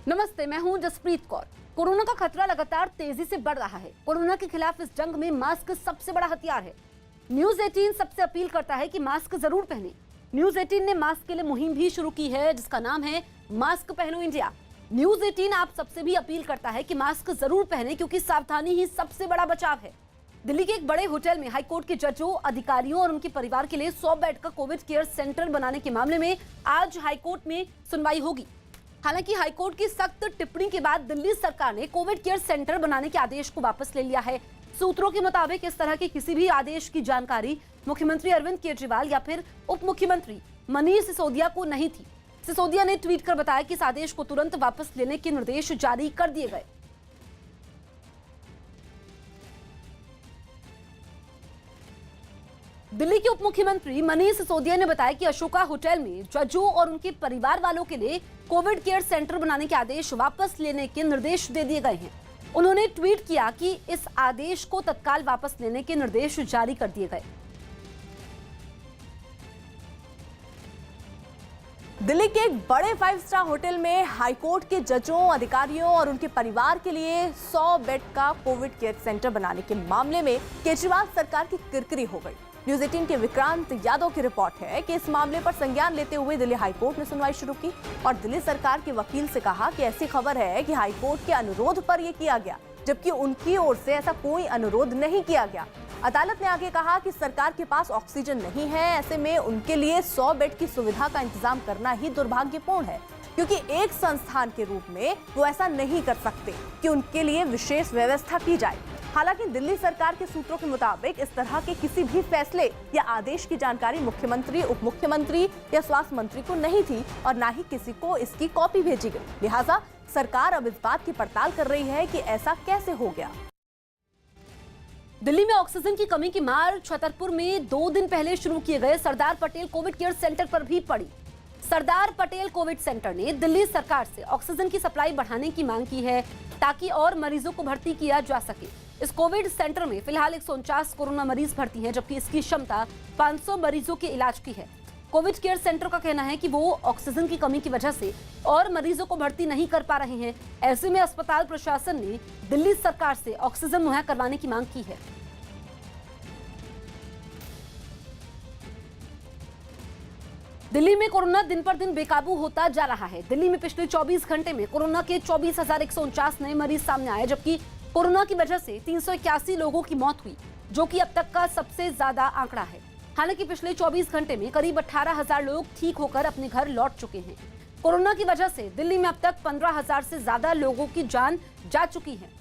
नमस्ते, मैं हूं जसप्रीत कौर। कोरोना का खतरा लगातार तेजी से बढ़ रहा है। कोरोना के खिलाफ इस जंग में मास्क सबसे बड़ा हथियार है। न्यूज 18 सबसे अपील करता है कि मास्क जरूर पहने। न्यूज 18 ने मास्क के लिए मुहिम भी शुरू की है, जिसका नाम है मास्क पहनो इंडिया। न्यूज 18 आप सबसे भी अपील करता है कि मास्क जरूर पहने, क्योंकि सावधानी ही सबसे बड़ा बचाव है। दिल्ली के एक बड़े होटल में हाईकोर्ट के जजों, अधिकारियों और उनके परिवार के लिए 100 बेड का कोविड केयर सेंटर बनाने के मामले में आज हाईकोर्ट में सुनवाई होगी। हालांकि हाईकोर्ट की सख्त टिप्पणी के बाद दिल्ली सरकार ने कोविड केयर सेंटर बनाने के आदेश को वापस ले लिया है। सूत्रों के मुताबिक इस तरह के किसी भी आदेश की जानकारी मुख्यमंत्री अरविंद केजरीवाल या फिर उप मुख्यमंत्री मनीष सिसोदिया को नहीं थी। सिसोदिया ने ट्वीट कर बताया कि इस आदेश को तुरंत वापस लेने के निर्देश जारी कर दिए गए। दिल्ली के उप मुख्यमंत्री मनीष सिसोदिया ने बताया कि अशोका होटल में जजों और उनके परिवार वालों के लिए कोविड केयर सेंटर बनाने के आदेश वापस लेने के निर्देश दे दिए गए हैं। उन्होंने ट्वीट किया कि इस आदेश को तत्काल वापस लेने के निर्देश जारी कर दिए गए। दिल्ली के एक बड़े 5 स्टार होटल में हाईकोर्ट के जजों, अधिकारियों और उनके परिवार के लिए 100 बेड का कोविड केयर सेंटर बनाने के मामले में केजरीवाल सरकार की किरकिरी हो गई। न्यूज 18 के विक्रांत यादव की रिपोर्ट है कि इस मामले पर संज्ञान लेते हुए दिल्ली हाईकोर्ट ने सुनवाई शुरू की और दिल्ली सरकार के वकील से कहा कि ऐसी खबर है कि हाईकोर्ट के अनुरोध पर यह किया गया, जबकि उनकी ओर से ऐसा कोई अनुरोध नहीं किया गया। अदालत ने आगे कहा कि सरकार के पास ऑक्सीजन नहीं है, ऐसे में उनके लिए 100 बेड की सुविधा का इंतजाम करना ही दुर्भाग्यपूर्ण है, क्योंकि एक संस्थान के रूप में वो ऐसा नहीं कर सकते कि उनके लिए विशेष व्यवस्था की जाए। हालांकि दिल्ली सरकार के सूत्रों के मुताबिक इस तरह के किसी भी फैसले या आदेश की जानकारी मुख्यमंत्री, उप मुख्यमंत्री या स्वास्थ्य मंत्री को नहीं थी और न ही किसी को इसकी कॉपी भेजी गई। लिहाजा सरकार अब इस बात की पड़ताल कर रही है कि ऐसा कैसे हो गया। दिल्ली में ऑक्सीजन की कमी की मार छतरपुर में 2 दिन पहले शुरू किए गए Sardar Patel Covid care centre पर भी पड़ी। सरदार पटेल कोविड सेंटर ने दिल्ली सरकार से ऑक्सीजन की सप्लाई बढ़ाने की मांग की है, ताकि और मरीजों को भर्ती किया जा सके। इस कोविड सेंटर में फिलहाल 149 कोरोना मरीज भर्ती हैं, जबकि इसकी क्षमता 500 मरीजों के इलाज की है। कोविड केयर सेंटर का कहना है कि वो ऑक्सीजन की कमी की वजह से और मरीजों को भर्ती नहीं कर पा रहे हैं। ऐसे में अस्पताल प्रशासन ने दिल्ली सरकार से ऑक्सीजन मुहैया करवाने की मांग की है। दिल्ली में कोरोना दिन पर दिन बेकाबू होता जा रहा है। दिल्ली में पिछले 24 घंटे में कोरोना के 24,149 नए मरीज सामने आए, जबकि कोरोना की वजह से 381 लोगों की मौत हुई, जो कि अब तक का सबसे ज्यादा आंकड़ा है। हालांकि पिछले 24 घंटे में करीब 18,000 लोग ठीक होकर अपने घर लौट चुके हैं। कोरोना की वजह से दिल्ली में अब तक 15,000 से ज्यादा लोगों की जान जा चुकी है।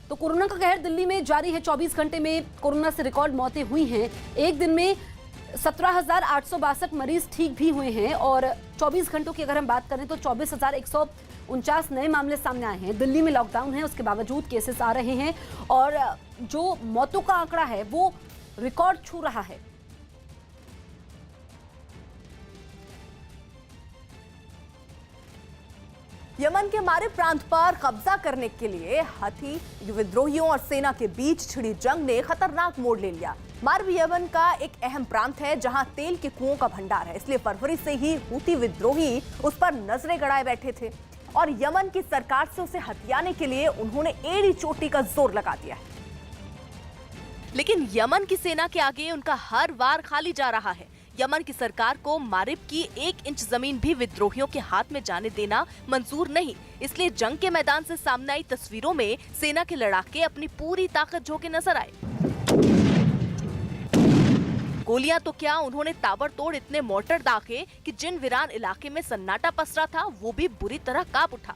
तो कोरोना का कहर दिल्ली में जारी है। 24 घंटे में कोरोना से रिकॉर्ड मौतें हुई हैं। एक दिन में 17,862 मरीज ठीक भी हुए हैं और 24 घंटों की अगर हम बात करें तो 24,149 नए मामले सामने आए हैं। दिल्ली में लॉकडाउन है, उसके बावजूद केसेस आ रहे हैं और जो मौतों का आंकड़ा है वो रिकॉर्ड छू रहा है। यमन के मारिब प्रांत पर कब्जा करने के लिए हथी विद्रोहियों और सेना के बीच छिड़ी जंग ने खतरनाक मोड़ ले लिया। मारिब यमन का एक अहम प्रांत है, जहां तेल के कुओं का भंडार है, इसलिए फरवरी से ही हूती विद्रोही उस पर नजरें गड़ाए बैठे थे और यमन की सरकार से उसे हथियाने के लिए उन्होंने एड़ी चोटी का जोर लगा दिया है। लेकिन यमन की सेना के आगे उनका हर वार खाली जा रहा है। यमन की सरकार को मारिब की 1 इंच जमीन भी विद्रोहियों के हाथ में जाने देना मंजूर नहीं, इसलिए जंग के मैदान से सामने आई तस्वीरों में सेना के लड़ाके अपनी पूरी ताकत झोंके नजर आए। गोलियां तो क्या, उन्होंने ताबड़तोड़ इतने मोर्टर दागे कि जिन वीरान इलाके में सन्नाटा पसरा था वो भी बुरी तरह कांप उठा।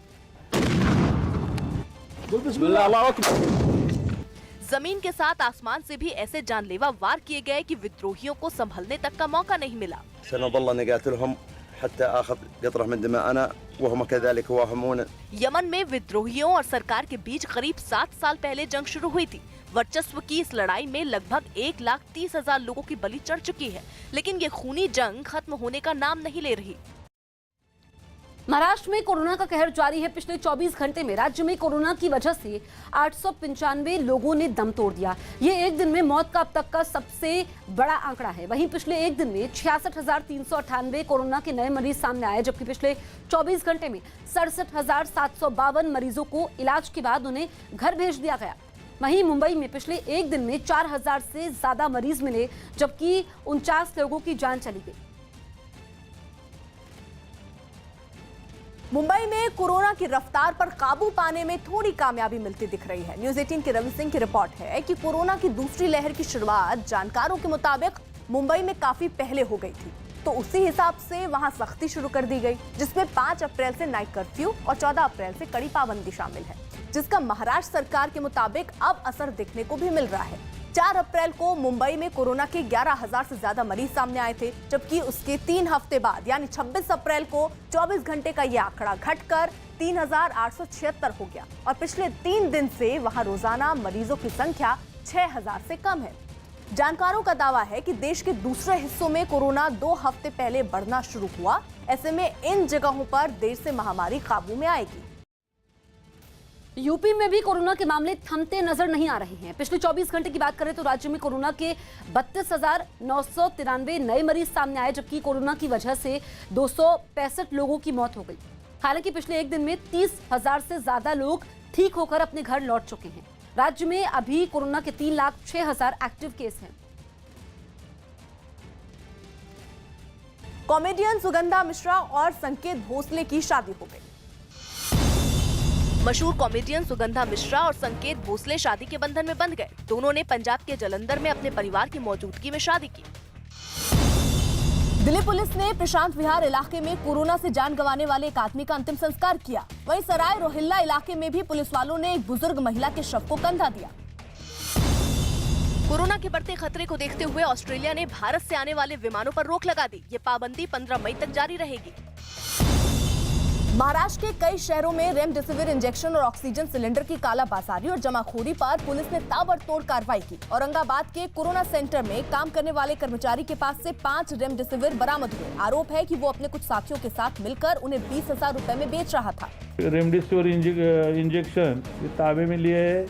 जमीन के साथ आसमान से भी ऐसे जानलेवा वार किए गए कि विद्रोहियों को संभलने तक का मौका नहीं मिला। यमन में विद्रोहियों और सरकार के बीच करीब 7 साल पहले जंग शुरू हुई थी। वर्चस्व की इस लड़ाई में लगभग 1,30,000 लोगों की बलि चढ़ चुकी है, लेकिन ये खूनी जंग खत्म होने का नाम नहीं ले रही। महाराष्ट्र में कोरोना का कहर जारी है। पिछले 24 घंटे में राज्य में कोरोना की वजह से 895 लोगों ने दम तोड़ दिया। ये एक दिन में मौत का अब तक का सबसे बड़ा आंकड़ा है। वहीं पिछले एक दिन में 66,398 कोरोना के नए मरीज सामने आए, जबकि पिछले 24 घंटे में 67,752 मरीजों को इलाज के बाद उन्हें घर भेज दिया गया। वहीं मुंबई में पिछले एक दिन में 4,000 से ज्यादा मरीज मिले, जबकि 49 लोगों की जान चली गई। मुंबई में कोरोना की रफ्तार पर काबू पाने में थोड़ी कामयाबी मिलती दिख रही है। न्यूज़ 18 के रवि सिंह की रिपोर्ट है कि कोरोना की दूसरी लहर की शुरुआत जानकारों के मुताबिक मुंबई में काफी पहले हो गई थी, तो उसी हिसाब से वहां सख्ती शुरू कर दी गई, जिसमें 5 अप्रैल से नाइट कर्फ्यू और 14 अप्रैल से कड़ी पाबंदी शामिल है, जिसका महाराष्ट्र सरकार के मुताबिक अब असर दिखने को भी मिल रहा है। 4 अप्रैल को मुंबई में कोरोना के 11,000 से ज्यादा मरीज सामने आए थे, जबकि उसके 3 हफ्ते बाद यानी 26 अप्रैल को 24 घंटे का यह आंकड़ा घटकर 3,876 हो गया और पिछले 3 दिन से वहां रोजाना मरीजों की संख्या 6,000 से कम है। जानकारों का दावा है कि देश के दूसरे हिस्सों में कोरोना 2 हफ्ते पहले बढ़ना शुरू हुआ। ऐसे में इन जगहों पर देर से महामारी काबू में आएगी। यूपी में भी कोरोना के मामले थमते नजर नहीं आ रहे हैं। पिछले 24 घंटे की बात करें तो राज्य में कोरोना के 32,993 नए मरीज सामने आए, जबकि कोरोना की वजह से 265 लोगों की मौत हो गई। हालांकि पिछले एक दिन में 30,000 से ज्यादा लोग ठीक होकर अपने घर लौट चुके हैं। राज्य में अभी कोरोना के 3,06,000 एक्टिव केस हैं। कॉमेडियन सुगंधा मिश्रा और संकेत भोसले की शादी हो गई। मशहूर कॉमेडियन सुगंधा मिश्रा और संकेत भोसले शादी के बंधन में बंध गए। दोनों ने पंजाब के जालंधर में अपने परिवार की मौजूदगी में शादी की। दिल्ली पुलिस ने प्रशांत विहार इलाके में कोरोना से जान गंवाने वाले एक आदमी का अंतिम संस्कार किया। वहीं सराय रोहिल्ला इलाके में भी पुलिस वालों ने एक बुजुर्ग महिला के शव को कंधा दिया। कोरोना के बढ़ते खतरे को देखते हुए ऑस्ट्रेलिया ने भारत से आने वाले विमानों पर रोक लगा दी। ये पाबंदी 15 मई तक जारी रहेगी। महाराष्ट्र के कई शहरों में रेमडेसिविर इंजेक्शन और ऑक्सीजन सिलेंडर की कालाबाजारी और जमाखोरी पर पुलिस ने ताबड़तोड़ कार्रवाई की। औरंगाबाद के कोरोना सेंटर में काम करने वाले कर्मचारी के पास से 5 रेमडेसिविर बरामद हुए। आरोप है कि वो अपने कुछ साथियों के साथ मिलकर उन्हें 20,000 रुपए में बेच रहा था। रेमडेसिविर इंजेक्शन ताबे में लिए है।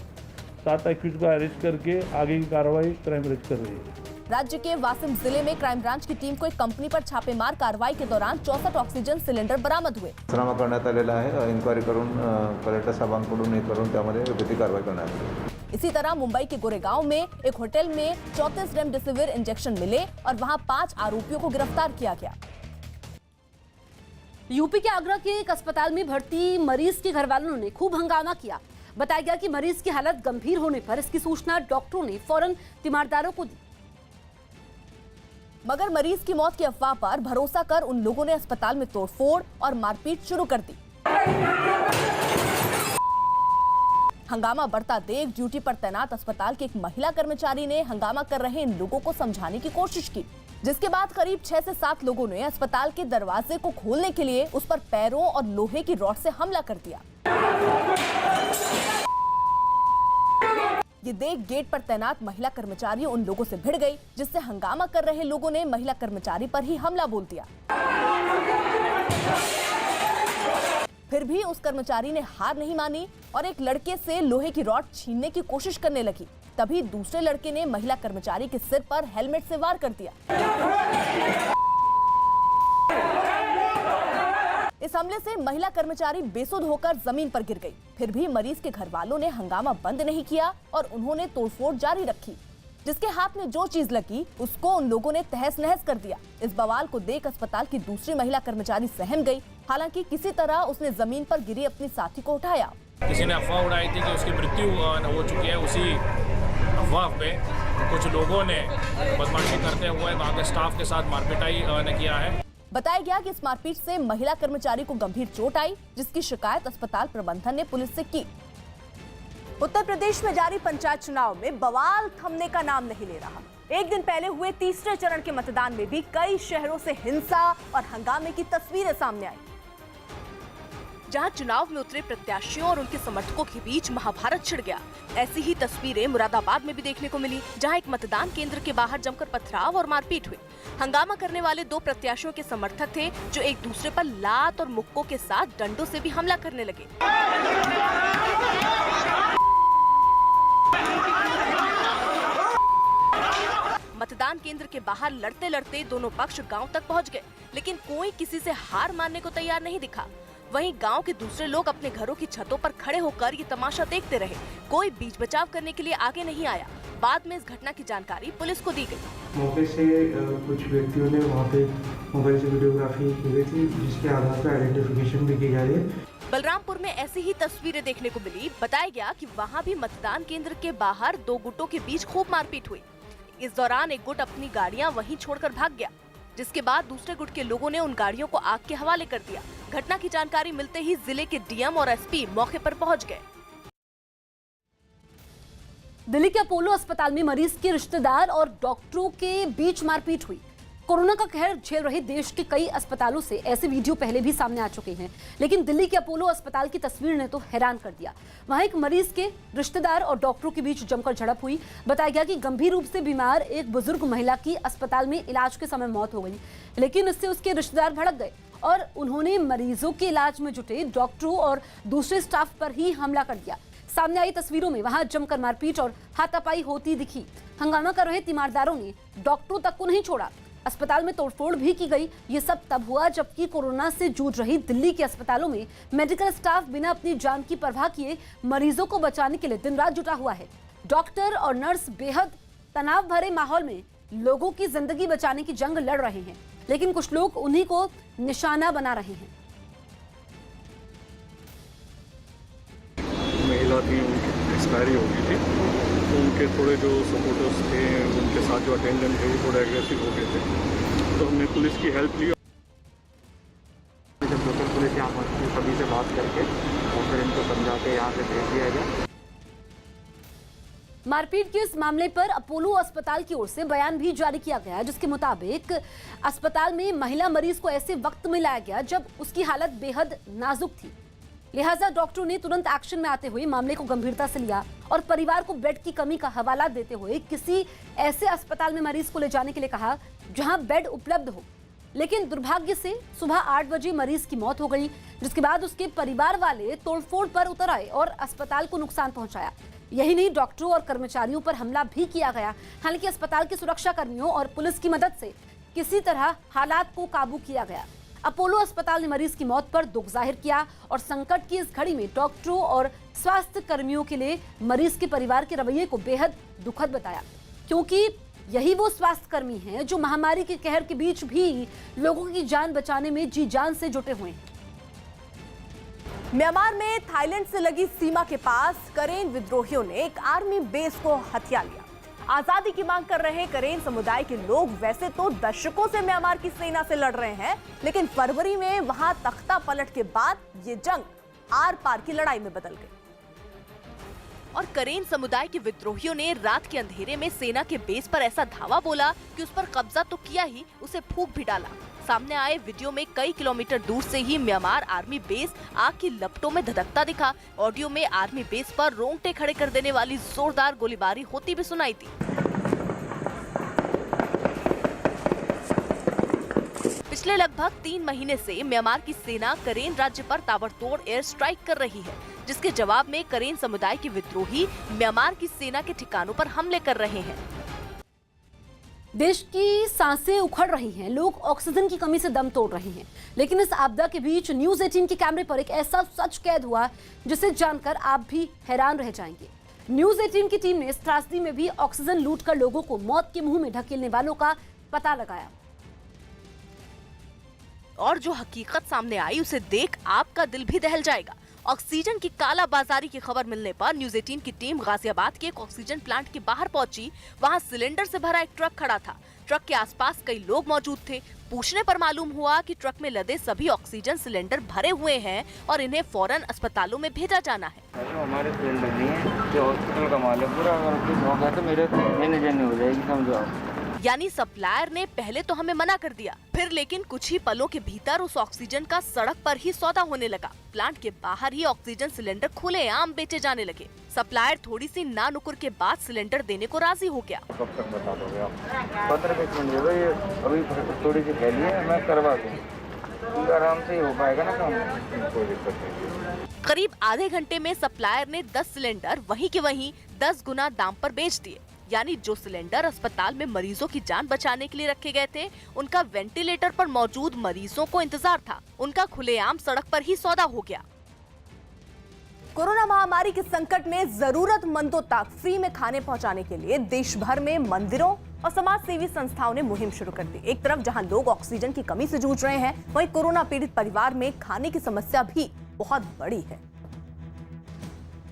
7 एक्यूज को अरेस्ट करके आगे की कार्रवाई क्राइम ब्रांच कर रही है। राज्य के वासिम जिले में क्राइम ब्रांच की टीम को एक कंपनी पर छापेमार कार्रवाई के दौरान 64 ऑक्सीजन सिलेंडर बरामद हुए। पंचनामा करण्यात आलेला आहे। इन्क्वायरी करून कलेक्टर साहेबांकडून हे करून त्यामध्ये योग्य ती कारवाई करण्यात आली। इसी तरह मुंबई के गोरेगांव में एक होटल में 34 रेमडेसिविर इंजेक्शन मिले और वहां 5 आरोपियों को गिरफ्तार किया गया। यूपी के आगरा के एक अस्पताल में भर्ती मरीज के घरवालों ने खूब हंगामा किया। बताया गया कि मरीज की हालत गंभीर होने पर इसकी सूचना डॉक्टरों ने फौरन तीमारदारों को दी, मगर मरीज की मौत की अफवाह पर भरोसा कर उन लोगों ने अस्पताल में तोड़फोड़ और मारपीट शुरू कर दी। हंगामा बढ़ता देख ड्यूटी पर तैनात अस्पताल के एक महिला कर्मचारी ने हंगामा कर रहे इन लोगों को समझाने की कोशिश की, जिसके बाद करीब 6 से 7 लोगों ने अस्पताल के दरवाजे को खोलने के लिए उस पर पैरों और लोहे की रॉड से हमला कर दिया। ये देख गेट पर तैनात महिला कर्मचारी उन लोगों से भिड़ गई, जिससे हंगामा कर रहे लोगों ने महिला कर्मचारी पर ही हमला बोल दिया। फिर भी उस कर्मचारी ने हार नहीं मानी और एक लड़के से लोहे की रॉड छीनने की कोशिश करने लगी। तभी दूसरे लड़के ने महिला कर्मचारी के सिर पर हेलमेट से वार कर दिया। इस हमले से महिला कर्मचारी बेसुध होकर जमीन पर गिर गई। फिर भी मरीज के घर वालों ने हंगामा बंद नहीं किया और उन्होंने तोड़फोड़ जारी रखी। जिसके हाथ में जो चीज लगी उसको उन लोगों ने तहस नहस कर दिया। इस बवाल को देख अस्पताल की दूसरी महिला कर्मचारी सहम गई। हालांकि किसी तरह उसने जमीन पर गिरी अपनी साथी को उठाया। किसी ने अफवाह उड़ाई थी कि उसकी मृत्यु हो चुकी है। उसी अफवाह पे कुछ लोगों ने बदमाशी करते हुए वहाँ के स्टाफ के साथ मारपीटाई किया है। बताया गया कि इस मारपीट से महिला कर्मचारी को गंभीर चोट आई, जिसकी शिकायत अस्पताल प्रबंधन ने पुलिस से की। उत्तर प्रदेश में जारी पंचायत चुनाव में बवाल थमने का नाम नहीं ले रहा। एक दिन पहले हुए तीसरे चरण के मतदान में भी कई शहरों से हिंसा और हंगामे की तस्वीरें सामने आई। जहां चुनाव में उतरे प्रत्याशियों और उनके समर्थकों के बीच महाभारत छिड़ गया। ऐसी ही तस्वीरें मुरादाबाद में भी देखने को मिली, जहां एक मतदान केंद्र के बाहर जमकर पथराव और मारपीट हुई। हंगामा करने वाले दो प्रत्याशियों के समर्थक थे, जो एक दूसरे पर लात और मुक्कों के साथ डंडों से भी हमला करने लगे। मतदान केंद्र के बाहर लड़ते लड़ते दोनों पक्ष गांव तक पहुंच गए, लेकिन कोई किसी से हार मानने को तैयार नहीं दिखा। वहीं गांव के दूसरे लोग अपने घरों की छतों पर खड़े होकर ये तमाशा देखते रहे। कोई बीच बचाव करने के लिए आगे नहीं आया। बाद में इस घटना की जानकारी पुलिस को दी गई। मौके से कुछ व्यक्तियों ने वहाँ पे मोबाइल से वीडियोग्राफी की गई थी, जिसके आधार पर आइडेंटिफिकेशन भी की जा रही है। बलरामपुर में ऐसी ही तस्वीरें देखने को मिली। बताया गया कि वहाँ भी मतदान केंद्र के बाहर दो गुटों के बीच खूब मारपीट हुई। इस दौरान एक गुट अपनी गाड़ियां वहीं छोड़कर भाग गया, जिसके बाद दूसरे गुट के लोगों ने उन गाड़ियों को आग के हवाले कर दिया। घटना की जानकारी मिलते ही जिले के डीएम और एसपी मौके पर पहुंच गए। दिल्ली के अपोलो अस्पताल में मरीज के रिश्तेदार और डॉक्टरों के बीच मारपीट हुई। कोरोना का कहर झेल रहे देश के कई अस्पतालों से ऐसे वीडियो पहले भी सामने आ चुके हैं, लेकिन दिल्ली के अपोलो अस्पताल की तस्वीर ने तो हैरान कर दिया। वहां एक मरीज के रिश्तेदार और डॉक्टरों के बीच जमकर झड़प हुई। बताया गया कि गंभीर रूप से बीमार एक बुजुर्ग महिला की अस्पताल में इलाज के समय मौत हो गई, लेकिन इससे उसके रिश्तेदार भड़क गए और उन्होंने मरीजों के इलाज में जुटे डॉक्टरों और दूसरे स्टाफ पर ही हमला कर दिया। सामने आई तस्वीरों में वहां जमकर मारपीट और हाथापाई होती दिखी। हंगामा कर रहे तीमारदारों ने डॉक्टरों तक को नहीं छोड़ा। अस्पताल में तोड़फोड़ भी की गई। ये सब तब हुआ जबकि कोरोना से जूझ रही दिल्ली के अस्पतालों में मेडिकल स्टाफ बिना अपनी जान की परवाह किए मरीजों को बचाने के लिए दिन रात जुटा हुआ है। डॉक्टर और नर्स बेहद तनाव भरे माहौल में लोगों की जिंदगी बचाने की जंग लड़ रहे हैं, लेकिन कुछ लोग उन्हीं को निशाना बना रहे हैं। महिला थी, उनकी एक्सपायरी हो गई थी, तो उनके थोड़े जो सपोर्टर्स थे, उनके साथ जो अटेंडेंट थे, वो थोड़े एग्रेसिव हो गए थे, तो हमने पुलिस की हेल्प ली। जब लोकल पुलिस यहाँ पहुँची, सभी से बात करके और फिर इनको समझा के यहाँ से भेज दिया गया। मारपीट के इस मामले पर अपोलो अस्पताल की ओर से बयान भी जारी किया गया, जिसके मुताबिक अस्पताल में महिला मरीज को ऐसे वक्त में लाया गया जब उसकी हालत बेहद नाजुक थी। लिहाजा डॉक्टरों ने तुरंत एक्शन में आते हुए मामले को गंभीरता से लिया और परिवार को बेड की कमी का हवाला देते हुए किसी ऐसे अस्पताल में मरीज को ले जाने के लिए कहा जहां बेड उपलब्ध हो। लेकिन दुर्भाग्य से सुबह 8 बजे मरीज की मौत हो गई, जिसके बाद उसके परिवार वाले तोड़फोड़ पर उतर आए और अस्पताल को नुकसान पहुंचाया। यही नहीं, डॉक्टरों और कर्मचारियों पर हमला भी किया गया। हालांकि अस्पताल के सुरक्षा कर्मियों और पुलिस की मदद से किसी तरह हालात को काबू किया गया। अपोलो अस्पताल ने मरीज की मौत पर दुख जाहिर किया और संकट की इस घड़ी में डॉक्टरों और स्वास्थ्य कर्मियों के लिए मरीज के परिवार के रवैये को बेहद दुखद बताया, क्योंकि यही वो स्वास्थ्य कर्मी हैं जो महामारी के कहर के बीच भी लोगों की जान बचाने में जी जान से जुटे हुए हैं। म्यांमार में थाईलैंड से लगी सीमा के पास करेन विद्रोहियों ने एक आर्मी बेस को हथिया लिया। आजादी की मांग कर रहे करेन समुदाय के लोग वैसे तो दशकों से म्यांमार की सेना से लड़ रहे हैं, लेकिन फरवरी में वहां तख्ता पलट के बाद ये जंग आर पार की लड़ाई में बदल गई और करेन समुदाय के विद्रोहियों ने रात के अंधेरे में सेना के बेस पर ऐसा धावा बोला कि उस पर कब्जा तो किया ही, उसे फूंक भी डाला। सामने आए वीडियो में कई किलोमीटर दूर से ही म्यांमार आर्मी बेस आग की लपटों में धधकता दिखा। ऑडियो में आर्मी बेस पर रोंगटे खड़े कर देने वाली जोरदार गोलीबारी होती भी सुनाई थी। पिछले लगभग 3 महीने से म्यांमार की सेना करेन राज्य पर ताबड़तोड़ एयर स्ट्राइक कर रही है, जिसके जवाब में करेन समुदाय के विद्रोही म्यांमार की सेना के ठिकानों पर हमले कर रहे हैं। देश की सांसें उखड़ रही हैं, लोग ऑक्सीजन की कमी से दम तोड़ रहे हैं, लेकिन इस आपदा के बीच न्यूज़ 18 के कैमरे पर एक ऐसा सच कैद हुआ जिसे जानकर आप भी हैरान रह जाएंगे। न्यूज़ 18 की टीम ने इस त्रासदी में भी ऑक्सीजन लूटकर लोगों को मौत के मुंह में ढकेलने वालों का पता लगाया और जो हकीकत सामने आई उसे देख आपका दिल भी दहल जाएगा। ऑक्सीजन की काला बाजारी की खबर मिलने पर न्यूज़ 18 की टीम गाजियाबाद के एक ऑक्सीजन प्लांट के बाहर पहुंची। वहां सिलेंडर से भरा एक ट्रक खड़ा था। ट्रक के आसपास कई लोग मौजूद थे। पूछने पर मालूम हुआ कि ट्रक में लदे सभी ऑक्सीजन सिलेंडर भरे हुए हैं और इन्हें फौरन अस्पतालों में भेजा जाना है। हमारे सिलेंडर नहीं है, जो हॉस्पिटल का माल है पूरा, अगर कुछ होगा तो मेरे मैनेजर नहीं हो जाएगी, समझो आप। यानी सप्लायर ने पहले तो हमें मना कर दिया, फिर लेकिन कुछ ही पलों के भीतर उस ऑक्सीजन का सड़क पर ही सौदा होने लगा। प्लांट के बाहर ही ऑक्सीजन सिलेंडर खुलेआम बेचे जाने लगे। सप्लायर थोड़ी सी ना नुकुर के बाद सिलेंडर देने को राजी हो गया। कब तक बता दोगे आप? 15-20 मिनट दे दो, ये अभी थोड़ी सी फैली है, मैं करवा दूँ, आराम से ही हो पाएगा ना काम, कोई दिक्कत नहीं। करीब आधे घंटे में सप्लायर ने 10 सिलेंडर वहीं के वहीं 10 गुना दाम पर बेच दिए। यानी जो सिलेंडर अस्पताल में मरीजों की जान बचाने के लिए रखे गए थे, उनका वेंटिलेटर पर मौजूद मरीजों को इंतजार था, उनका खुलेआम सड़क पर ही सौदा हो गया। कोरोना महामारी के संकट में जरूरतमंदों तक फ्री में खाने पहुंचाने के लिए देश भर में मंदिरों और समाज सेवी संस्थाओं ने मुहिम शुरू कर दी। एक तरफ जहां लोग ऑक्सीजन की कमी से जूझ रहे हैं, वहीं कोरोना पीड़ित परिवार में खाने की समस्या भी बहुत बड़ी है।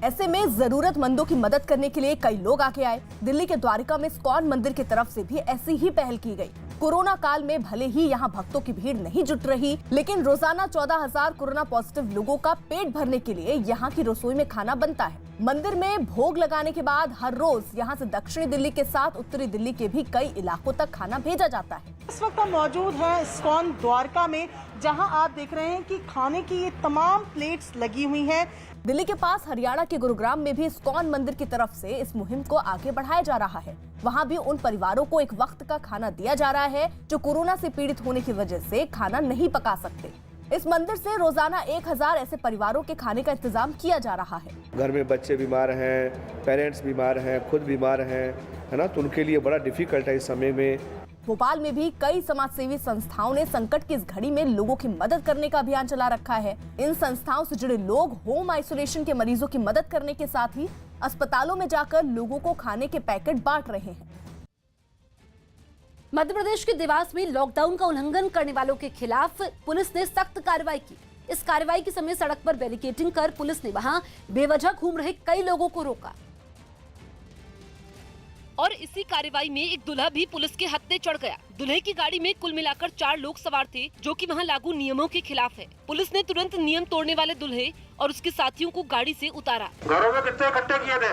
ऐसे में जरूरतमंदों की मदद करने के लिए कई लोग आगे आए। दिल्ली के द्वारिका में इस्कॉन मंदिर की तरफ से भी ऐसी ही पहल की गई। कोरोना काल में भले ही यहाँ भक्तों की भीड़ नहीं जुट रही, लेकिन रोजाना 14,000 कोरोना पॉजिटिव लोगों का पेट भरने के लिए यहाँ की रसोई में खाना बनता है। मंदिर में भोग लगाने के बाद हर रोज यहाँ से दक्षिणी दिल्ली के साथ उत्तरी दिल्ली के भी कई इलाकों तक खाना भेजा जाता है। इस वक्त हम मौजूद हैं इस्कॉन द्वारका में, जहां आप देख रहे हैं कि खाने की ये तमाम प्लेट्स लगी हुई हैं। दिल्ली के पास हरियाणा के गुरुग्राम में भी इस्कॉन मंदिर की तरफ से इस मुहिम को आगे बढ़ाया जा रहा है। वहां भी उन परिवारों को एक वक्त का खाना दिया जा रहा है जो कोरोना से पीड़ित होने की वजह से खाना नहीं पका सकते। इस मंदिर से रोजाना 1000 ऐसे परिवारों के खाने का इंतजाम किया जा रहा है। घर में बच्चे बीमार हैं, पेरेंट्स बीमार हैं, खुद बीमार हैं, है ना, तो उनके लिए बड़ा डिफिकल्ट है इस समय में। भोपाल में भी कई समाजसेवी संस्थाओं ने संकट की इस घड़ी में लोगों की मदद करने का अभियान चला रखा है। इन संस्थाओं से जुड़े लोग होम आइसोलेशन के मरीजों की मदद करने के साथ ही अस्पतालों में जाकर लोगों को खाने के पैकेट बांट रहे हैं। मध्य प्रदेश के देवास में लॉकडाउन का उल्लंघन करने वालों के खिलाफ पुलिस ने सख्त कार्रवाई की। इस कार्रवाई के समय सड़क पर बैरिकेडिंग कर पुलिस ने वहां बेवजह घूम रहे कई लोगों को रोका। और इसी कार्रवाई में एक दूल्हा भी पुलिस के हत्थे चढ़ गया। दूल्हे की गाड़ी में कुल मिलाकर 4 लोग सवार थे, जो कि वहां लागू नियमों के खिलाफ है। पुलिस ने तुरंत नियम तोड़ने वाले दूल्हे और उसके साथियों को गाड़ी से उतारा। घरों में कितने इकट्ठे किए थे?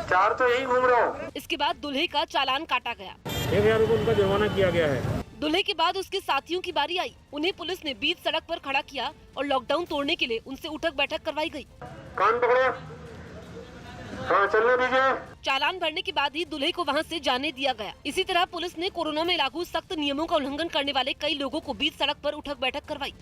4 तो यही घूम रहे हो। इसके बाद दूल्हे का चालान काटा गया। 1000 रुपये उनका जुर्माना किया गया है। दूल्हे के बाद उसके साथियों की बारी आई। उन्हें पुलिस ने बीच सड़क पर खड़ा किया और लॉकडाउन तोड़ने के लिए उनसे उठक बैठक करवाई गई। कान पकड़ो, हाँ चलने दीजिए। चालान भरने के बाद ही दूल्हे को वहां से जाने दिया गया। इसी तरह पुलिस ने कोरोना में लागू सख्त नियमों का उल्लंघन करने वाले कई लोगों को बीच सड़क पर उठक बैठक करवाई।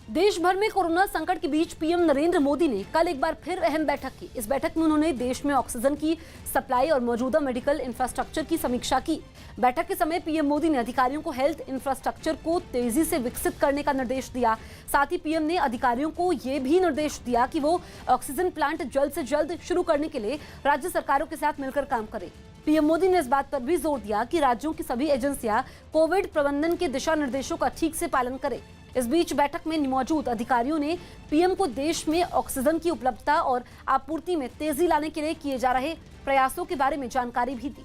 देश भर में कोरोना संकट के बीच पीएम नरेंद्र मोदी ने कल एक बार फिर अहम बैठक की। इस बैठक में उन्होंने देश में ऑक्सीजन की सप्लाई और मौजूदा मेडिकल इंफ्रास्ट्रक्चर की समीक्षा की। बैठक के समय पीएम मोदी ने अधिकारियों को हेल्थ इंफ्रास्ट्रक्चर को तेजी से विकसित करने का निर्देश दिया। साथ ही पीएम ने अधिकारियों को ये भी निर्देश दिया कि वो ऑक्सीजन प्लांट जल्द से जल्द शुरू करने के लिए राज्य सरकारों के साथ मिलकर काम करें। पीएम मोदी ने इस बात पर भी जोर दिया कि राज्यों की सभी एजेंसियां कोविड प्रबंधन के दिशा निर्देशों का ठीक से पालन करें। इस बीच बैठक में मौजूद अधिकारियों ने पीएम को देश में ऑक्सीजन की उपलब्धता और आपूर्ति में तेजी लाने के लिए किए जा रहे प्रयासों के बारे में जानकारी भी दी।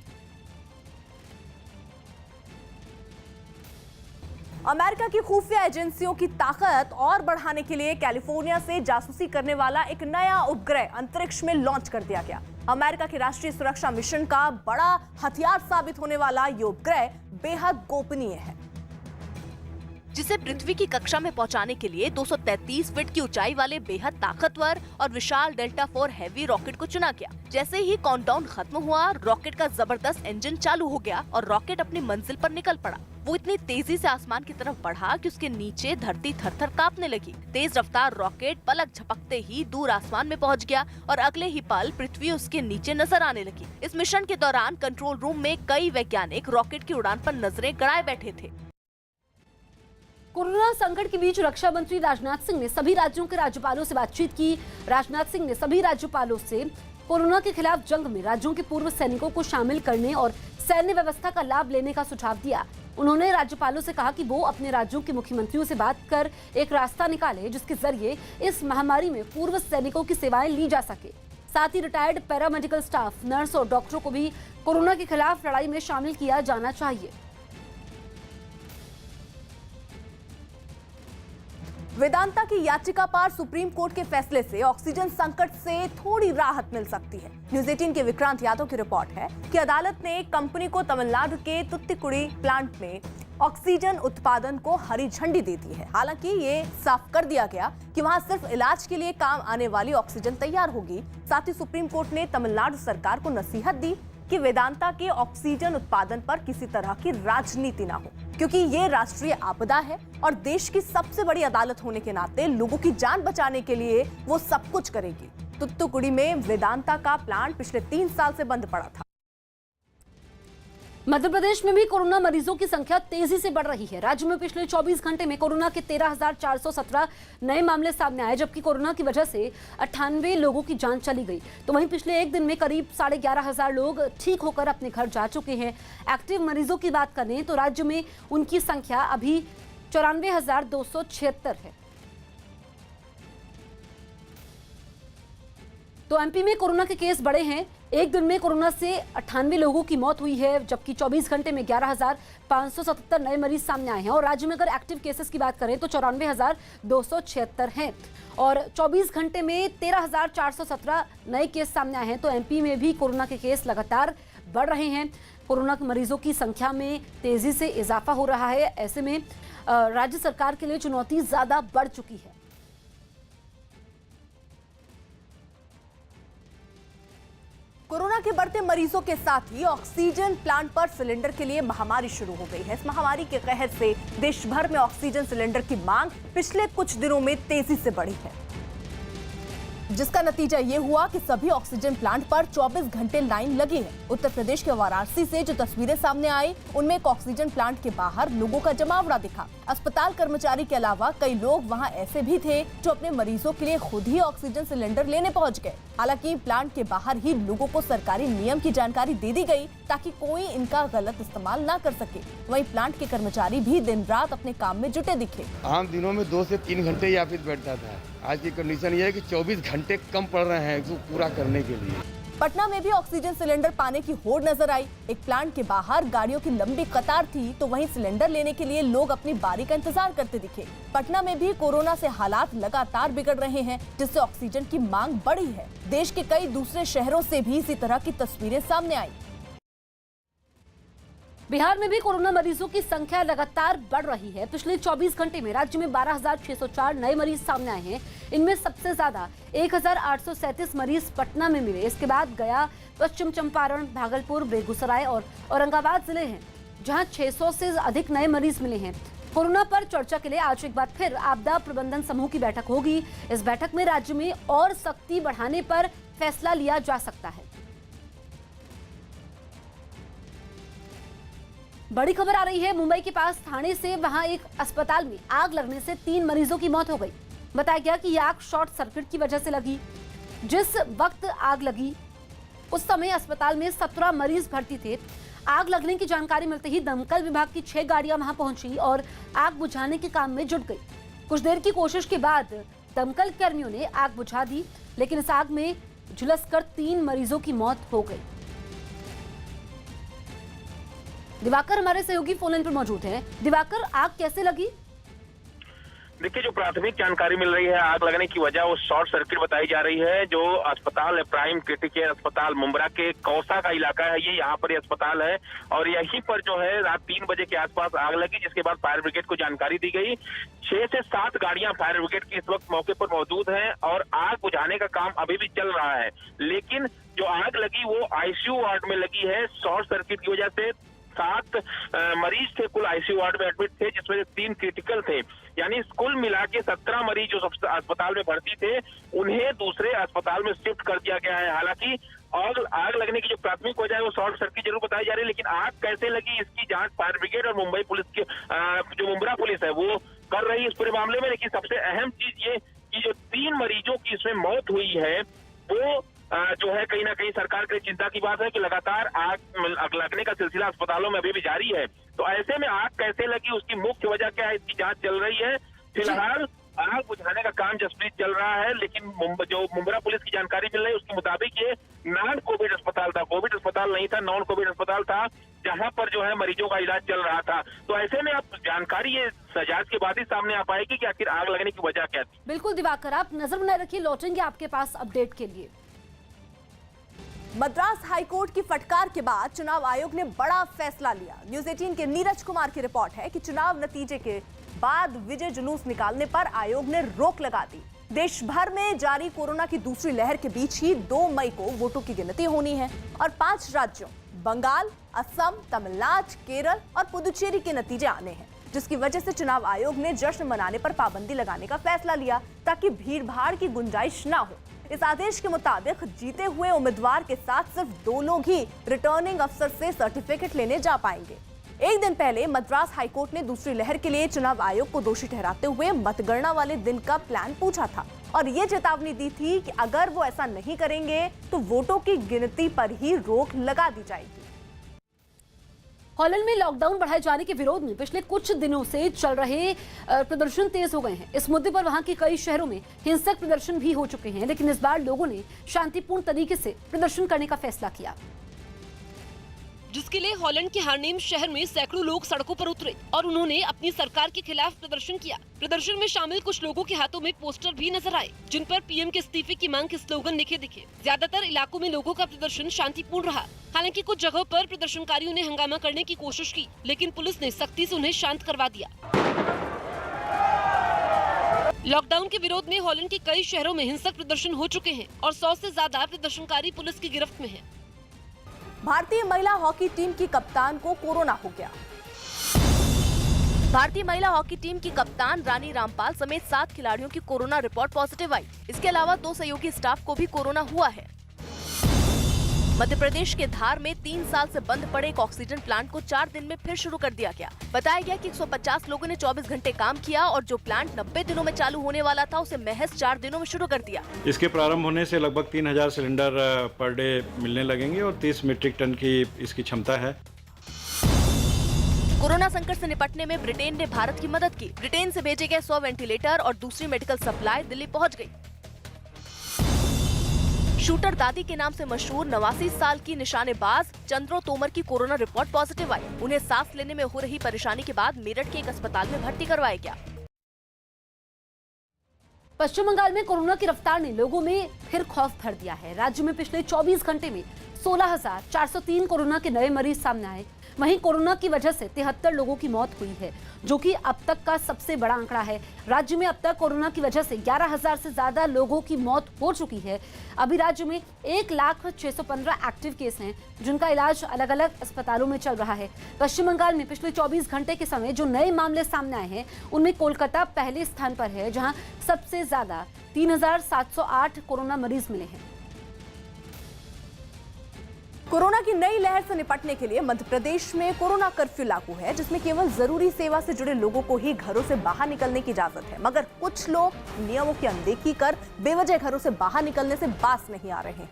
अमेरिका की खुफिया एजेंसियों की ताकत और बढ़ाने के लिए कैलिफोर्निया से जासूसी करने वाला एक नया उपग्रह अंतरिक्ष में लॉन्च कर दिया गया। अमेरिका के राष्ट्रीय सुरक्षा मिशन का बड़ा हथियार साबित होने वाला ये उपग्रह बेहद गोपनीय है, जिसे पृथ्वी की कक्षा में पहुंचाने के लिए 233 फीट की ऊंचाई वाले बेहद ताकतवर और विशाल डेल्टा 4 हैवी रॉकेट को चुना गया। जैसे ही काउंटडाउन खत्म हुआ, रॉकेट का जबरदस्त इंजन चालू हो गया और रॉकेट अपनी मंजिल पर निकल पड़ा। वो इतनी तेजी से आसमान की तरफ बढ़ा कि उसके नीचे धरती थर-थर कांपने लगी। तेज रफ्तार रॉकेट पलक झपकते ही दूर आसमान में पहुंच गया और अगले ही पल पृथ्वी उसके नीचे नजर आने लगी। इस मिशन के दौरान कंट्रोल रूम में कई वैज्ञानिक रॉकेट की उड़ान पर नजरें गड़ाए बैठे थे। कोरोना संकट के बीच रक्षा मंत्री राजनाथ सिंह ने सभी राज्यों के राज्यपालों से बातचीत की। राजनाथ सिंह ने सभी राज्यपालों से कोरोना के खिलाफ जंग में राज्यों के पूर्व सैनिकों को शामिल करने और सैन्य व्यवस्था का लाभ लेने का सुझाव दिया। उन्होंने राज्यपालों से कहा कि वो अपने राज्यों के मुख्यमंत्रियों से बात कर एक रास्ता निकाले जिसके जरिए इस महामारी में पूर्व सैनिकों की सेवाएं ली जा सके। साथ ही रिटायर्ड पैरामेडिकल स्टाफ, नर्स और डॉक्टरों को भी कोरोना के खिलाफ लड़ाई में शामिल किया जाना चाहिए। वेदांता की याचिका पर सुप्रीम कोर्ट के फैसले से ऑक्सीजन संकट से थोड़ी राहत मिल सकती है। न्यूज़ 18 के विक्रांत यादव की रिपोर्ट है कि अदालत ने कंपनी को तमिलनाडु के तुत्तिकुड़ी प्लांट में ऑक्सीजन उत्पादन को हरी झंडी दे दी है। हालांकि ये साफ कर दिया गया कि वहां सिर्फ इलाज के लिए काम आने वाली ऑक्सीजन तैयार होगी। साथ ही सुप्रीम कोर्ट ने तमिलनाडु सरकार को नसीहत दी कि वेदांता के ऑक्सीजन उत्पादन पर किसी तरह की राजनीति ना हो, क्योंकि ये राष्ट्रीय आपदा है और देश की सबसे बड़ी अदालत होने के नाते लोगों की जान बचाने के लिए वो सब कुछ करेगी। तुत्तुकुड़ी में वेदांता का प्लांट पिछले 3 साल से बंद पड़ा था। मध्य प्रदेश में भी कोरोना मरीजों की संख्या तेजी से बढ़ रही है। राज्य में पिछले 24 घंटे में कोरोना के 13,417 नए मामले सामने आए, जबकि कोरोना की वजह से 98 लोगों की जान चली गई। तो वहीं पिछले एक दिन में करीब 11,500 लोग ठीक होकर अपने घर जा चुके हैं। एक्टिव मरीजों की बात करें तो राज्य में उनकी संख्या अभी 94,276 है। तो एमपी में कोरोना के केस बढ़े हैं। एक दिन में कोरोना से 98 लोगों की मौत हुई है, जबकि 24 घंटे में 11,577 नए मरीज सामने आए हैं। और राज्य में अगर एक्टिव केसेस की बात करें तो 94,276 हैं और 24 घंटे में 13,417 नए केस सामने आए हैं। तो एमपी में भी कोरोना के केस लगातार बढ़ रहे हैं। कोरोना के मरीजों की संख्या में तेजी से इजाफा हो रहा है। ऐसे में राज्य सरकार के लिए चुनौती ज्यादा बढ़ चुकी है। कोरोना के बढ़ते मरीजों के साथ ही ऑक्सीजन प्लांट पर सिलेंडर के लिए महामारी शुरू हो गई है। इस महामारी के कहर से देश भर में ऑक्सीजन सिलेंडर की मांग पिछले कुछ दिनों में तेजी से बढ़ी है, जिसका नतीजा ये हुआ कि सभी ऑक्सीजन प्लांट पर 24 घंटे लाइन लगी है। उत्तर प्रदेश के वाराणसी से जो तस्वीरें सामने आई, उनमें एक ऑक्सीजन प्लांट के बाहर लोगों का जमावड़ा दिखा। अस्पताल कर्मचारी के अलावा कई लोग वहां ऐसे भी थे जो अपने मरीजों के लिए खुद ही ऑक्सीजन सिलेंडर लेने पहुंच गए। हालांकि प्लांट के बाहर ही लोगों को सरकारी नियम की जानकारी दे दी गई ताकि कोई इनका गलत इस्तेमाल ना कर सके। वहीं प्लांट के कर्मचारी भी दिन रात अपने काम में जुटे दिखे। आम दिनों में 2 से 3 घंटे ही ऑफिस बैठता था। आज की कंडीशन ये है कि 24 घंटे कम पड़ रहे हैं इसको पूरा करने के लिए। पटना में भी ऑक्सीजन सिलेंडर पाने की होड़ नजर आई। एक प्लांट के बाहर गाड़ियों की लंबी कतार थी, तो वहीं सिलेंडर लेने के लिए लोग अपनी बारी का इंतजार करते दिखे। पटना में भी कोरोना से हालात लगातार बिगड़ रहे हैं, जिससे ऑक्सीजन की मांग बढ़ी है। देश के कई दूसरे शहरों से भी इसी तरह की तस्वीरें सामने आई। बिहार में भी कोरोना मरीजों की संख्या लगातार बढ़ रही है। पिछले 24 घंटे में राज्य में 12,604 नए मरीज सामने आए हैं। इनमें सबसे ज्यादा 1,837 मरीज पटना में मिले। इसके बाद गया, पश्चिम चंपारण, भागलपुर, बेगूसराय और औरंगाबाद जिले हैं, जहां 600 से अधिक नए मरीज मिले हैं। कोरोना पर चर्चा के लिए आज एक बार फिर आपदा प्रबंधन समूह की बैठक होगी। इस बैठक में राज्य में और सख्ती बढ़ाने पर फैसला लिया जा सकता है। बड़ी खबर आ रही है मुंबई के पास थाने से। वहां एक अस्पताल में आग लगने से 3 मरीजों की मौत हो गई। बताया गया कि यह आग शॉर्ट सर्किट की वजह से लगी। जिस वक्त आग लगी उस समय अस्पताल में 17 मरीज भर्ती थे। आग लगने की जानकारी मिलते ही दमकल विभाग की 6 गाड़ियां वहां पहुंची और आग बुझाने के काम में जुट गई। कुछ देर की कोशिश के बाद दमकल कर्मियों ने आग बुझा दी, लेकिन इस आग में झुलसकर 3 मरीजों की मौत हो गई। दिवाकर हमारे सहयोगी फोन लाइन पर मौजूद हैं। दिवाकर, आग कैसे लगी? देखिए, जो प्राथमिक जानकारी मिल रही है आग लगने की वजह वो शॉर्ट सर्किट बताई जा रही है। जो अस्पताल है प्राइम क्रिटिकल अस्पताल मुंब्रा के कौसा का इलाका है, ये यहाँ पर अस्पताल है और यहीं पर जो है रात 3 बजे के आसपास आग लगी, जिसके बाद फायर ब्रिगेड को जानकारी दी गई। 6 से 7 गाड़ियां फायर ब्रिगेड की इस वक्त मौके पर मौजूद हैं और आग बुझाने का काम अभी भी चल रहा है। लेकिन जो आग लगी वो आईसीयू वार्ड में लगी है। शॉर्ट सर्किट की वजह से 7 मरीज थे कुल आईसीयू वार्ड में एडमिट थे, जिसमें से 3 क्रिटिकल थे। यानी कुल मिला के 17 मरीज जो अस्पताल में भर्ती थे उन्हें दूसरे अस्पताल में शिफ्ट कर दिया गया है। हालांकि आग लगने की जो प्राथमिक वजह है वो शॉर्ट सर्किट जरूर बताई जा रही है, लेकिन आग कैसे लगी इसकी जांच फायर ब्रिगेड और मुंबई पुलिस की जो मुंब्रा पुलिस है वो कर रही है इस पूरे मामले में। लेकिन सबसे अहम चीज ये कि जो 3 मरीजों की इसमें मौत हुई है वो जो है कहीं ना कहीं सरकार के लिए चिंता की बात है कि लगातार आग लगने का सिलसिला अस्पतालों में अभी भी जारी है। तो ऐसे में आग कैसे लगी, उसकी मुख्य वजह क्या है, इसकी जांच चल रही है। फिलहाल आग बुझाने का काम जसप्रीत चल रहा है, लेकिन जो मुंब्रा पुलिस की जानकारी मिल रही है उसके मुताबिक ये नॉन कोविड अस्पताल था, कोविड अस्पताल नहीं था, नॉन कोविड अस्पताल था, जहां पर जो है मरीजों का इलाज चल रहा था। तो ऐसे में अब जानकारी ये जांच के बाद ही सामने आ पाएगी कि आखिर आग लगने की वजह क्या थी। बिल्कुल दिवाकर, आप नजर बनाए रखिए, लौटेंगे आपके पास अपडेट के लिए। मद्रास हाईकोर्ट की फटकार के बाद चुनाव आयोग ने बड़ा फैसला लिया। न्यूज़ 18 के नीरज कुमार की रिपोर्ट है कि चुनाव नतीजे के बाद विजय जुलूस निकालने पर आयोग ने रोक लगा दी। देश भर में जारी कोरोना की दूसरी लहर के बीच ही 2 मई को वोटों की गिनती होनी है और 5 राज्यों बंगाल, असम, तमिलनाडु, केरल और पुदुचेरी के नतीजे आने हैं, जिसकी वजह से चुनाव आयोग ने जश्न मनाने पर पाबंदी लगाने का फैसला लिया ताकि भीड़ भाड़ की गुंजाइश न हो। इस आदेश के मुताबिक जीते हुए उम्मीदवार के साथ सिर्फ 2 लोग ही रिटर्निंग अफसर से सर्टिफिकेट लेने जा पाएंगे। एक दिन पहले मद्रास हाईकोर्ट ने दूसरी लहर के लिए चुनाव आयोग को दोषी ठहराते हुए मतगणना वाले दिन का प्लान पूछा था और ये चेतावनी दी थी कि अगर वो ऐसा नहीं करेंगे तो वोटों की गिनती पर ही रोक लगा दी जाएगी। हॉलैंड में लॉकडाउन बढ़ाए जाने के विरोध में पिछले कुछ दिनों से चल रहे प्रदर्शन तेज हो गए हैं। इस मुद्दे पर वहां के कई शहरों में हिंसक प्रदर्शन भी हो चुके हैं, लेकिन इस बार लोगों ने शांतिपूर्ण तरीके से प्रदर्शन करने का फैसला किया, जिसके लिए हॉलैंड के हार्नेम शहर में सैकड़ों लोग सड़कों पर उतरे और उन्होंने अपनी सरकार के खिलाफ प्रदर्शन किया। प्रदर्शन में शामिल कुछ लोगों के हाथों में पोस्टर भी नजर आए, जिन पर पीएम के इस्तीफे की मांग के स्लोगन लिखे दिखे। ज्यादातर इलाकों में लोगों का प्रदर्शन शांतिपूर्ण रहा। हालांकि कुछ जगहों पर प्रदर्शनकारियों ने हंगामा करने की कोशिश की, लेकिन पुलिस ने सख्ती से उन्हें शांत करवा दिया। लॉकडाउन के विरोध में हॉलैंड के कई शहरों में हिंसक प्रदर्शन हो चुके हैं और 100 से ज्यादा प्रदर्शनकारी पुलिस की गिरफ्त में हैं। भारतीय महिला हॉकी टीम की कप्तान को कोरोना हो गया। भारतीय महिला हॉकी टीम की कप्तान रानी रामपाल समेत 7 खिलाड़ियों की कोरोना रिपोर्ट पॉजिटिव आई। इसके अलावा 2 सहयोगी स्टाफ को भी कोरोना हुआ है। मध्य प्रदेश के धार में 3 साल से बंद पड़े एक ऑक्सीजन प्लांट को 4 दिन में फिर शुरू कर दिया गया। बताया गया कि 150 लोगों ने 24 घंटे काम किया और जो प्लांट 90 दिनों में चालू होने वाला था उसे महज 4 दिनों में शुरू कर दिया। इसके प्रारंभ होने से लगभग 3000 सिलेंडर पर डे मिलने लगेंगे और 30 मीट्रिक टन की इसकी क्षमता है। कोरोना संकट से निपटने में ब्रिटेन ने भारत की मदद की। ब्रिटेन से भेजे गए 100 वेंटिलेटर और दूसरी मेडिकल सप्लाई दिल्ली पहुंच गई। शूटर दादी के नाम से मशहूर 89 साल की निशानेबाज चंद्रो तोमर की कोरोना रिपोर्ट पॉजिटिव आई। उन्हें सांस लेने में हो रही परेशानी के बाद मेरठ के एक अस्पताल में भर्ती करवाया गया। पश्चिम बंगाल में कोरोना की रफ्तार ने लोगों में फिर खौफ भर दिया है। राज्य में पिछले 24 घंटे में 16,403 कोरोना के नए मरीज सामने आए। वहीं कोरोना की वजह से 73 लोगों की मौत हुई है, जो कि अब तक का सबसे बड़ा आंकड़ा है। राज्य में अब तक कोरोना की वजह से 11,000 से ज्यादा लोगों की मौत हो चुकी है। अभी राज्य में 1,615 एक्टिव केस हैं, जिनका इलाज अलग अलग अस्पतालों में चल रहा है। पश्चिम बंगाल में पिछले 24 घंटे के समय जो नए मामले सामने आए हैं, उनमें कोलकाता पहले स्थान पर है, जहां सबसे ज्यादा 3,708 कोरोना मरीज मिले हैं। कोरोना की नई लहर से निपटने के लिए मध्य प्रदेश में कोरोना कर्फ्यू लागू है, जिसमें केवल जरूरी सेवा से जुड़े लोगों को ही घरों से बाहर निकलने की इजाजत है। मगर कुछ लोग नियमों की अनदेखी कर बेवजह घरों से बाहर निकलने से बाज नहीं आ रहे हैं,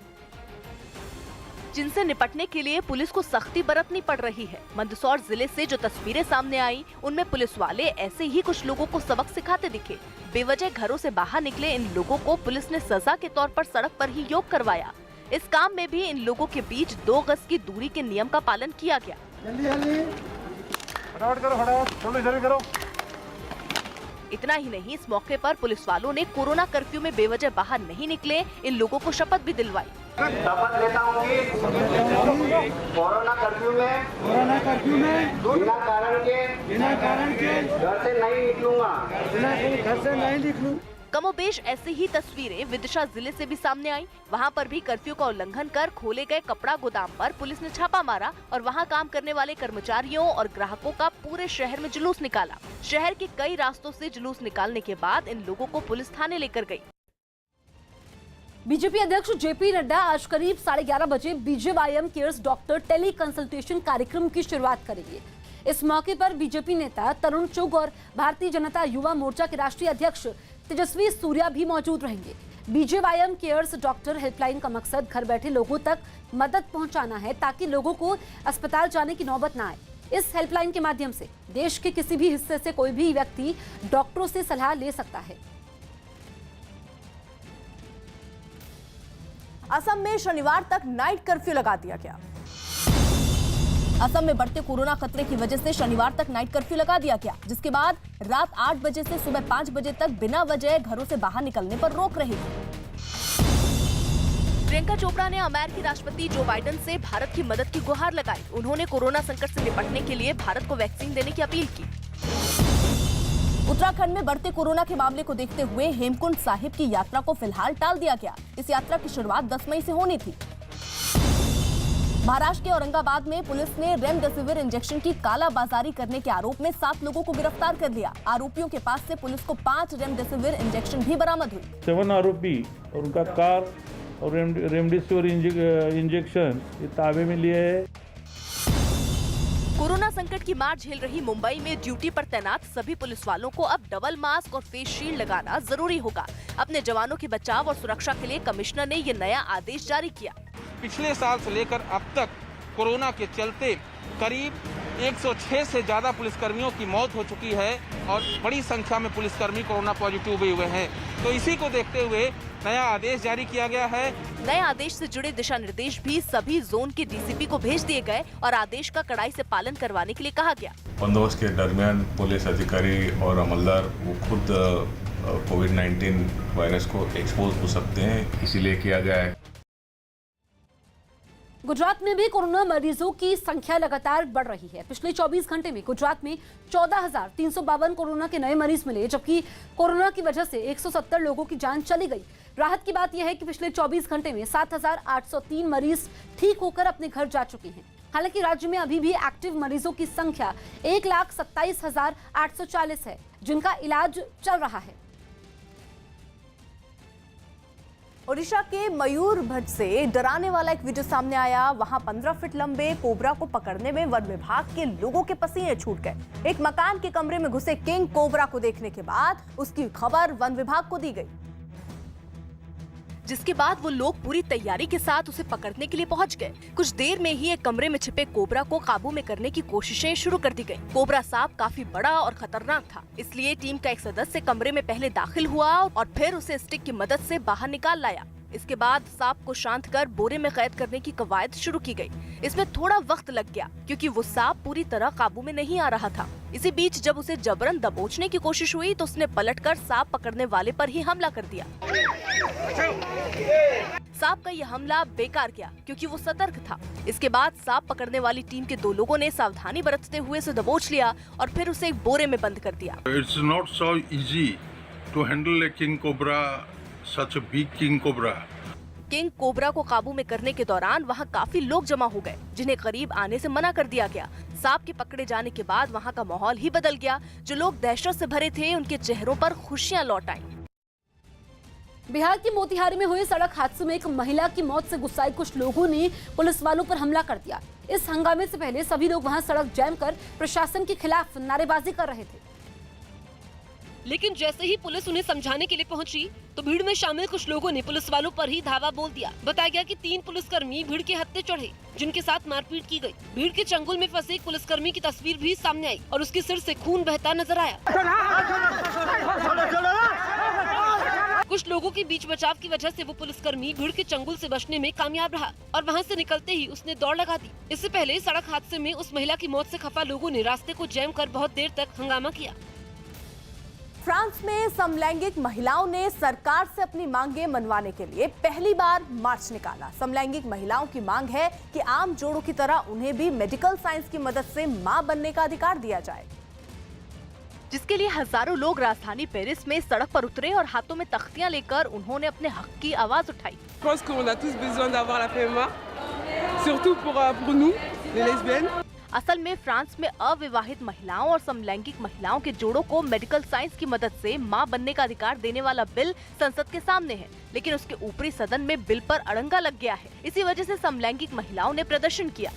जिनसे निपटने के लिए पुलिस को सख्ती बरतनी पड़ रही है। मंदसौर जिले से जो तस्वीरें सामने आई, उनमें पुलिस वाले ऐसे ही कुछ लोगों को सबक सिखाते दिखे। बेवजह घरों से बाहर निकले इन लोगों को पुलिस ने सजा के तौर पर सड़क पर ही योग करवाया। इस काम में भी इन लोगों के बीच 2 गज की दूरी के नियम का पालन किया गया। जल्दी करो। इतना ही नहीं, इस मौके पर पुलिस वालों ने कोरोना कर्फ्यू में बेवजह बाहर नहीं निकले इन लोगों को शपथ भी दिलवाई। शपथ लेता हूँ कि कोरोना कर्फ्यू में बिना कारण के घर से नहीं निकलूंगा। कमोबेश ऐसी ही तस्वीरें विदिशा जिले से भी सामने आई। वहां पर भी कर्फ्यू का उल्लंघन कर खोले गए कपड़ा गोदाम पर पुलिस ने छापा मारा और वहां काम करने वाले कर्मचारियों और ग्राहकों का पूरे शहर में जुलूस निकाला। शहर के कई रास्तों से जुलूस निकालने के बाद इन लोगों को पुलिस थाने लेकर गई। बीजेपी अध्यक्ष जेपी नड्डा आज करीब 11:30 बजे BJYM cares doctor teleconsultation कार्यक्रम की शुरुआत करेंगे। इस मौके पर बीजेपी नेता तरुण चुग और भारतीय जनता युवा मोर्चा के राष्ट्रीय अध्यक्ष तेजस्वी सूर्या भी मौजूद रहेंगे। बीजेवाईएम केयर्स डॉक्टर हेल्पलाइन का मकसद घर बैठे लोगों तक मदद पहुंचाना है, ताकि लोगों को अस्पताल जाने की नौबत न आए। इस हेल्पलाइन के माध्यम से देश के किसी भी हिस्से से कोई भी व्यक्ति डॉक्टरों से सलाह ले सकता है। असम में शनिवार तक नाइट कर्फ्यू लगा दिया गया। असम में बढ़ते कोरोना खतरे की वजह से शनिवार तक नाइट कर्फ्यू लगा दिया गया, जिसके बाद रात 8 बजे से सुबह 5 बजे तक बिना वजह घरों से बाहर निकलने पर रोक रहेगी। प्रियंका चोपड़ा ने अमेरिकी राष्ट्रपति जो बाइडेन से भारत की मदद की गुहार लगाई। उन्होंने कोरोना संकट से निपटने के लिए भारत को वैक्सीन देने की अपील की। उत्तराखंड में बढ़ते कोरोना के मामले को देखते हुए हेमकुंड साहिब की यात्रा को फिलहाल टाल दिया गया। इस यात्रा की शुरुआत 10 मई से होनी थी। महाराष्ट्र के औरंगाबाद में पुलिस ने रेमडेसिविर इंजेक्शन की कालाबाजारी करने के आरोप में 7 लोगों को गिरफ्तार कर लिया। आरोपियों के पास से पुलिस को 5 रेमडेसिविर इंजेक्शन भी बरामद हुई। 7 आरोपी और उनका कार और रेमडेसिविर इंजेक्शन ये ताबे में लिए है। कोरोना संकट की मार झेल रही मुंबई में ड्यूटी पर तैनात सभी पुलिस वालों को अब डबल मास्क और फेस शील्ड लगाना जरूरी होगा। अपने जवानों के बचाव और सुरक्षा के लिए कमिश्नर ने ये नया आदेश जारी किया। पिछले साल से लेकर अब तक कोरोना के चलते करीब 106 से ज्यादा पुलिसकर्मियों की मौत हो चुकी है और बड़ी संख्या में पुलिसकर्मी कोरोना पॉजिटिव भी हुए हैं। तो इसी को देखते हुए नया आदेश जारी किया गया है। नए आदेश से जुड़े दिशा निर्देश भी सभी जोन के डीसीपी को भेज दिए गए और आदेश का कड़ाई से पालन करवाने के लिए कहा गया। बंदोबस्त के दरमियान पुलिस अधिकारी और अमलदार वो खुद कोविड-19 वायरस को एक्सपोज हो सकते हैं, इसीलिए किया गया है। गुजरात में भी कोरोना मरीजों की संख्या लगातार बढ़ रही है। पिछले 24 घंटे में गुजरात में 14,352 कोरोना के नए मरीज मिले, जबकि कोरोना की वजह से 170 लोगों की जान चली गई। राहत की बात यह है कि पिछले 24 घंटे में 7,803 मरीज ठीक होकर अपने घर जा चुके हैं। हालांकि राज्य में अभी भी एक्टिव मरीजों की संख्या 1,27,840 है, जिनका इलाज चल रहा है। ओडिशा के मयूरभंज से डराने वाला एक वीडियो सामने आया। वहां 15 फीट लंबे कोबरा को पकड़ने में वन विभाग के लोगों के पसीने छूट गए। एक मकान के कमरे में घुसे किंग कोबरा को देखने के बाद उसकी खबर वन विभाग को दी गई, जिसके बाद वो लोग पूरी तैयारी के साथ उसे पकड़ने के लिए पहुंच गए। कुछ देर में ही एक कमरे में छिपे कोबरा को काबू में करने की कोशिशें शुरू कर दी गई। कोबरा सांप काफी बड़ा और खतरनाक था, इसलिए टीम का एक सदस्य कमरे में पहले दाखिल हुआ और फिर उसे स्टिक की मदद से बाहर निकाल लाया। इसके बाद सांप को शांत कर बोरे में कैद करने की कवायद शुरू की गई। इसमें थोड़ा वक्त लग गया क्योंकि वो सांप पूरी तरह काबू में नहीं आ रहा था। इसी बीच जब उसे जबरन दबोचने की कोशिश हुई तो उसने पलटकर सांप पकड़ने वाले पर ही हमला कर दिया। सांप का यह हमला बेकार गया क्योंकि वो सतर्क था। इसके बाद सांप पकड़ने वाली टीम के 2 लोगों ने सावधानी बरतते हुए उसे दबोच लिया और फिर उसे एक बोरे में बंद कर दिया। It's not so easy to handle a king cobra, such a big king cobra. King cobra को काबू में करने के दौरान वहां काफी लोग जमा हो गए, जिन्हें करीब आने से मना कर दिया गया। सांप के पकड़े जाने के बाद वहां का माहौल ही बदल गया। जो लोग दहशत से भरे थे, उनके चेहरों पर खुशियां लौट आईं। बिहार के मोतिहारी में हुए सड़क हादसे में एक महिला की मौत से गुस्साए कुछ लोगों ने पुलिस वालों पर हमला कर दिया। इस हंगामे से पहले सभी लोग वहां सड़क जैम कर प्रशासन के खिलाफ नारेबाजी कर रहे थे। लेकिन जैसे ही पुलिस उन्हें समझाने के लिए पहुंची तो भीड़ में शामिल कुछ लोगों ने पुलिस वालों पर ही धावा बोल दिया। बताया गया कि 3 पुलिसकर्मी भीड़ के हत्थे चढ़े, जिनके साथ मारपीट की गई। भीड़ के चंगुल में फंसे एक पुलिसकर्मी की तस्वीर भी सामने आई और उसके सिर से खून बहता नजर आया। कुछ लोगों के बीच बचाव की वजह से वो पुलिसकर्मी भीड़ के चंगुल से बचने में कामयाब रहा और वहां से निकलते ही उसने दौड़ लगा दी। इससे पहले सड़क हादसे में उस महिला की मौत से खफा लोगों ने रास्ते को जैम कर बहुत देर तक हंगामा किया। फ्रांस में समलैंगिक महिलाओं ने सरकार से अपनी मांगे मनवाने के लिए पहली बार मार्च निकाला। समलैंगिक महिलाओं की मांग है कि आम जोड़ों की तरह उन्हें भी मेडिकल साइंस की मदद से मां बनने का अधिकार दिया जाए, जिसके लिए हजारों लोग राजधानी पेरिस में सड़क पर उतरे और हाथों में तख्तियां लेकर उन्होंने अपने हक की आवाज उठाई। असल में फ्रांस में अविवाहित महिलाओं और समलैंगिक महिलाओं के जोड़ों को मेडिकल साइंस की मदद से मां बनने का अधिकार देने वाला बिल संसद के सामने है, लेकिन उसके ऊपरी सदन में बिल पर अड़ंगा लग गया है। इसी वजह से समलैंगिक महिलाओं ने प्रदर्शन किया।